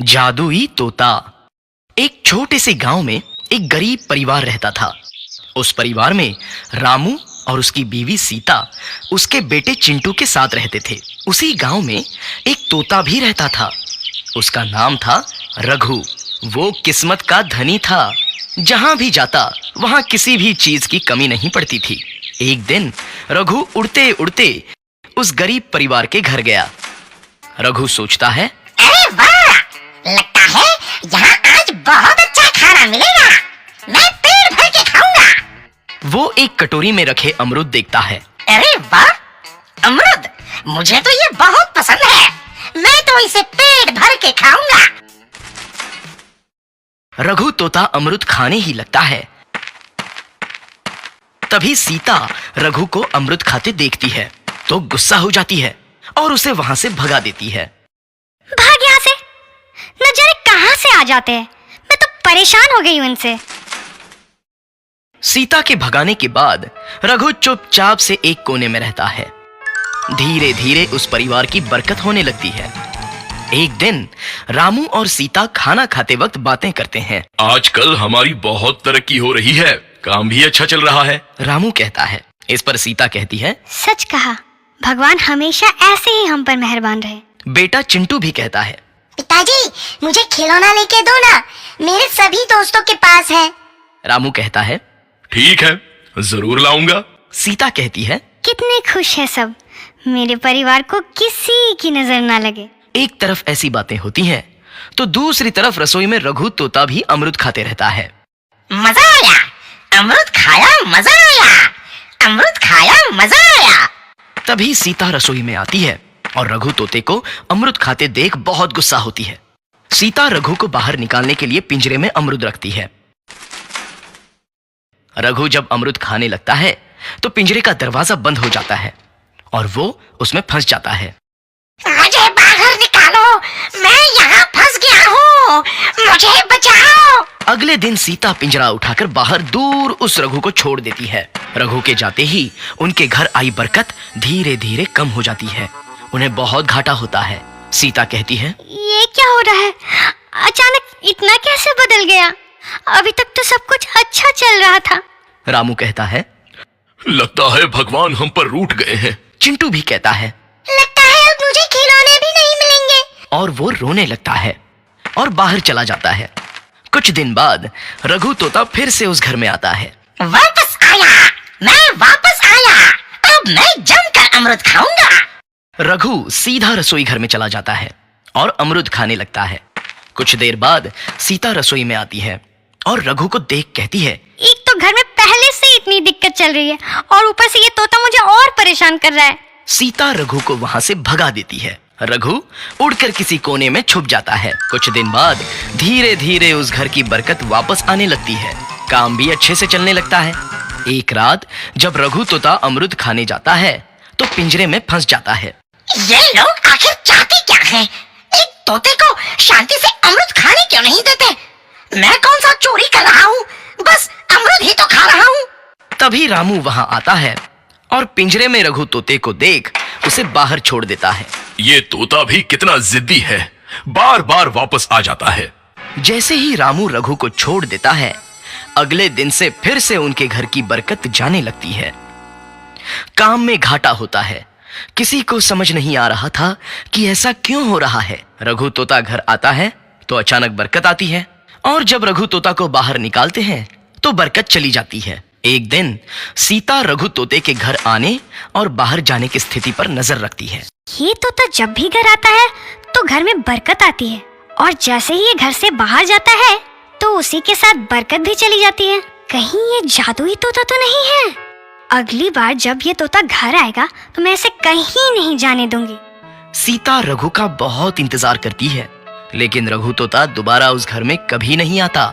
जादुई तोता। एक छोटे से गांव में एक गरीब परिवार रहता था। उस परिवार में रामू और उसकी बीवी सीता उसके बेटे चिंटू के साथ रहते थे। उसी गांव में एक तोता भी रहता था। उसका नाम था रघु। वो किस्मत का धनी था। जहां भी जाता वहां किसी भी चीज की कमी नहीं पड़ती थी। एक दिन रघु उड़ते उड़ते उस गरीब परिवार के घर गया। रघु सोचता है, अरे वाह, लगता है यहाँ आज बहुत अच्छा खाना मिलेगा। मैं पेट भर के खाऊंगा। वो एक कटोरी में रखे अमरूद देखता है। अरे वाह, अमरूद, मुझे तो ये बहुत पसंद है। मैं तो इसे पेट भर के खाऊंगा। रघु तोता अमरूद खाने ही लगता है। तभी सीता रघु को अमरूद खाते देखती है तो गुस्सा हो जाती है और उसे वहां से भगा देती है। भाग यहाँ से, न जाने कहां से आ जाते हैं। मैं तो परेशान हो गई हूं इनसे। सीता के भगाने के बाद रघु चुपचाप से एक कोने में रहता है। धीरे धीरे उस परिवार की बरकत होने लगती है। एक दिन रामू और सीता खाना खाते वक्त बातें करते हैं। आजकल हमारी बहुत तरक्की हो रही है, काम भी अच्छा चल रहा है। रामू कहता है। इस पर सीता कहती है, सच कहा, भगवान हमेशा ऐसे ही हम पर मेहरबान रहे। बेटा चिंटू भी कहता है, पिताजी, मुझे खिलौना लेके दो ना, मेरे सभी दोस्तों के पास है। रामू कहता है, ठीक है, जरूर लाऊंगा। सीता कहती है, कितने खुश है सब, मेरे परिवार को किसी की नजर ना लगे। एक तरफ ऐसी बातें होती हैं तो दूसरी तरफ रसोई में रघु तोता भी अमरूद खाते रहता है। मजा आया, अमरूद खाया, मजा आया, अमरूद खाया, मजा आया। तभी सीता रसोई में आती है और रघु तोते को अमरूद खाते देख बहुत गुस्सा होती है। सीता रघु को बाहर निकालने के लिए पिंजरे में अमरूद रखती है। रघु जब अमरूद खाने लगता है तो पिंजरे का दरवाजा बंद हो जाता है और वो उसमें फंस जाता है। मुझे बाहर निकालो, मैं यहाँ फंस गया हूँ, मुझे बचाओ। अगले दिन सीता पिंजरा उठाकर बाहर दूर उस रघु को छोड़ देती है। रघु के जाते ही उनके घर आई बरकत धीरे धीरे कम हो जाती है। उन्हें बहुत घाटा होता है। सीता कहती है, ये क्या हो रहा है, अचानक इतना कैसे बदल गया? अभी तक तो सब कुछ अच्छा चल रहा था। रामू कहता है, लगता है भगवान हम पर रूठ गए हैं। चिंटू भी कहता है, लगता है अब मुझे खिलौने भी नहीं मिलेंगे। और वो रोने लगता है और बाहर चला जाता है। कुछ दिन बाद रघु तोता फिर से उस घर में आता है। वापस आया, मैं वापस आया, अब मैं जमकर अमरूद खाऊंगा। रघु सीधा रसोई घर में चला जाता है और अमरूद खाने लगता है। कुछ देर बाद सीता रसोई में आती है और रघु को देख कहती है, एक तो घर में पहले से इतनी दिक्कत चल रही है और ऊपर से ये तोता मुझे और परेशान कर रहा है। सीता रघु को वहां से भगा देती है। रघु उड़कर किसी कोने में छुप जाता है। कुछ दिन बाद धीरे धीरे उस घर की बरकत वापस आने लगती है। काम भी अच्छे से चलने लगता है। एक रात जब रघु तोता अमरूद खाने जाता है तो पिंजरे में फंस जाता है। ये लोग आखिर चाहते क्या हैं? एक तोते को शांति से अमरूद खाने क्यों नहीं देते? मैं कौन सा चोरी कर रहा हूँ? बस अमरूद ही तो खा रहा हूँ। तभी रामू वहां आता है और पिंजरे में रघु तोते को देख उसे बाहर छोड़ देता है। ये तोता भी कितना जिद्दी है, बार बार वापस आ जाता है। जैसे ही रामू रघु को छोड़ देता है, अगले दिन से फिर से उनके घर की बरकत जाने लगती है। काम में घाटा होता है। किसी को समझ नहीं आ रहा था कि ऐसा क्यों हो रहा है। रघु तोता घर आता है तो अचानक बरकत आती है और जब रघु तोता को बाहर निकालते हैं तो बरकत चली जाती है। एक दिन सीता रघु तोते के घर आने और बाहर जाने की स्थिति पर नजर रखती है। ये तोता जब भी घर आता है तो घर में बरकत आती है और जैसे ही ये घर से बाहर जाता है तो उसी के साथ बरकत भी चली जाती है। कहीं ये जादुई तोता तो नहीं है? अगली बार जब ये तोता घर आएगा तो मैं इसे कहीं नहीं जाने दूंगी। सीता रघु का बहुत इंतजार करती है लेकिन रघु तोता दोबारा उस घर में कभी नहीं आता।